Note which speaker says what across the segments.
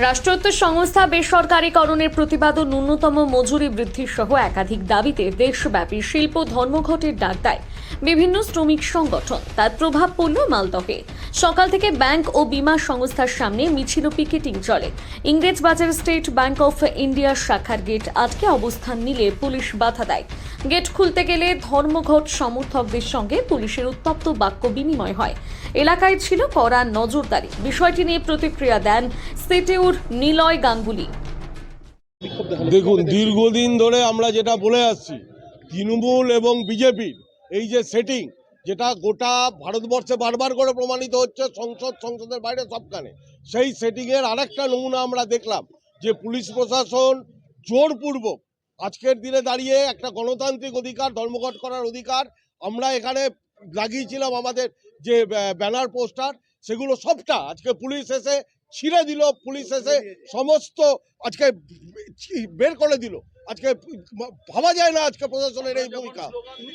Speaker 1: রাষ্ট্রায়ত্ত সংস্থা বেসরকারীকরণের প্রতিবাদ ও ন্যূনতম মজুরি বৃদ্ধি সহ একাধিক দাবিতে দেশব্যাপী শিল্প ধর্মঘটের ডাক দেয় বিভিন্ন শ্রমিক সংগঠন। তার প্রভাব পড়ল মালদহে। সকাল থেকে ব্যাংক ও বীমা সংস্থার সামনে মিছিল ও পিকেটিং চলে। ইংরেজবাজার স্টেট ব্যাংক অফ ইন্ডিয়ার শাখার গেট আটকে অবস্থান নিলে পুলিশ বাধা দেয়। গেট খুলতে গেলে ধর্মঘট সমর্থকদের সঙ্গে পুলিশের উত্তপ্ত বাক্য বিনিময় হয়। এলাকায় ছিল কড়া নজরদারি। বিষয়টি নিয়ে প্রতিক্রিয়া দেন সিটিউর নিলয় গাঙ্গুলি।
Speaker 2: দেখুন, দীর্ঘদিন ধরে আমরা যেটা বলে আসছি, তৃণমূল এবং বিজেপির এই যে সেটিং, যেটা গোটা ভারতবর্ষে বারবার করে প্রমাণিত হচ্ছে, সংসদের বাইরে সবখানে, সেই সেটিংয়ের আরেকটা নমুনা আমরা দেখলাম যে পুলিশ প্রশাসন জোরপূর্বক আজকের দিনে দাঁড়িয়ে একটা গণতান্ত্রিক অধিকার, ধর্মঘট করার অধিকার, আমরা এখানে লাগিয়েছিলাম আমাদের যে ব্যানার পোস্টার, সেগুলো সবটা আজকে পুলিশ এসে ছিঁড়ে দিল। পুলিশ এসে সমস্ত আজকে বের করে দিল। আজকে ভাবা যায় না আজকে প্রশাসনের এই ভূমিকা।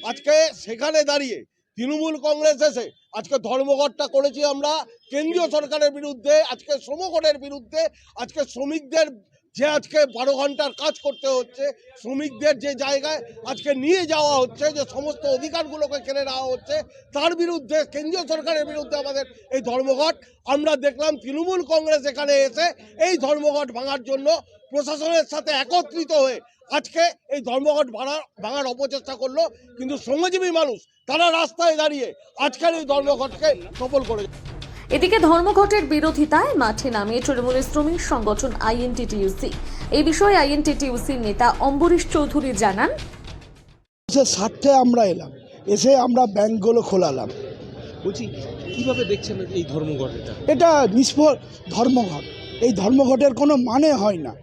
Speaker 2: আজকে সেখানে দাঁড়িয়ে তৃণমূল কংগ্রেস এসে আজকে ধর্মঘটটা করেছি আমরা কেন্দ্রীয় সরকারের বিরুদ্ধে, আজকে শ্রমকোটের বিরুদ্ধে। আজকে শ্রমিকদের যে আজকে 12 ঘন্টার কাজ করতে হচ্ছে, শ্রমিকদের যে জায়গায় আজকে নিয়ে যাওয়া হচ্ছে, যে সমস্ত অধিকারগুলোকে কেড়ে নেওয়া হচ্ছে, তার বিরুদ্ধে, কেন্দ্রীয় সরকারের বিরুদ্ধে আমাদের এই ধর্মঘট। আমরা দেখলাম তৃণমূল কংগ্রেস এখানে এসে এই ধর্মঘট ভাঙার জন্য প্রশাসনের সাথে একত্রিত হয়ে আজকে এই ধর্মঘট ভাঙার অপচেষ্টা করলো, কিন্তু শ্রমজীবী মানুষ তারা রাস্তায় দাঁড়িয়ে আজকের এই ধর্মঘটকে সফল করে।
Speaker 1: এদিকে ধর্মঘটের বিরোধিতায় মাঠে নামে তৃণমূলের শ্রমিক সংগঠন আইএনটিটিইউসি। এই বিষয়ে আইএনটিটিইউসির নেতা অম্বরীশ চৌধুরী জানান,
Speaker 3: স্বার্থে আমরা এলাম, এসে আমরা ব্যাংকগুলো খোলালাম।
Speaker 4: বলছি, কিভাবে দেখছেন এই ধর্মঘটটা?
Speaker 3: এটা নিষ্ফল ধর্মঘট। এই ধর্মঘটের কোনো মানে হয় না।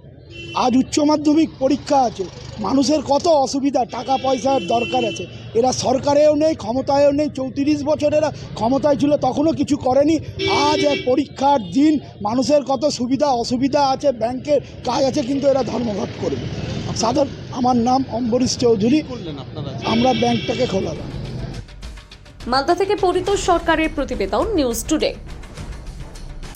Speaker 3: আজ উচ্চ মাধ্যমিক পরীক্ষা আছে, মানুষের কত অসুবিধা, টাকা পয়সার দরকার আছে। এরা সরকারেও নেই, ক্ষমতায়ও নেই। 34 বছর এরা ক্ষমতায় ছিল, তখনও কিছু করেনি। আজ পরীক্ষার দিন, মানুষের কত সুবিধা অসুবিধা আছে, ব্যাংকের কাজ আছে, কিন্তু এরা ধর্মঘট করবে। আমার নাম অম্বরীশ চৌধুরী। আমরা ব্যাংকটাকে খোলালাম।
Speaker 1: মালদা থেকে পরিতোষ সরকারের প্রতিবেদন, নিউজ টুডে।